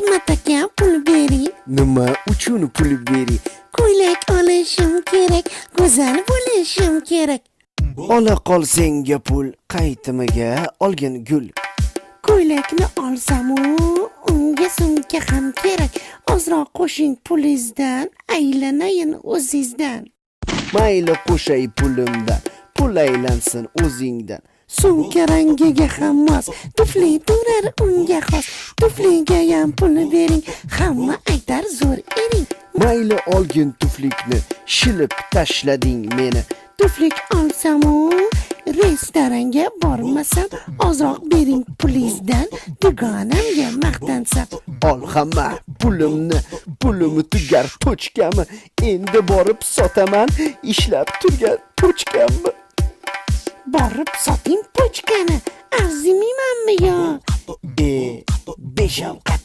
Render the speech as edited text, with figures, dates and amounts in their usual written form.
Mataga pul bering. Nima uchun pul bering? Ko'ylak olishim kerak, go'zal bo'lishim kerak. Ola qol senga pul, qaytimiga olgin gul. Ko'ylakni olsamu, unga sumka ham kerak. Ozroq qo'shing pulingizdan, aylanayin o'zingizdan. Mayli qo'shay pulimdan, pul aylansin o'zingdan. Sumka rangiga ham mos, tufli turar unga xos. Tufliga ham pul bering, hamma aytar zo'r ering. Mayli olgin tuflikni, shilib tashlading meni. Tuflik olsamu, restoranga bormasam, ozroq bering pulingizdan, dugonamga maqtansam. Ol hamma pulimni, pulim tugar tochkami. Endi borib sotaman, ishlab turgan pochkamni. Borib soting pochkani, arzimiymanmi yo? Besham qat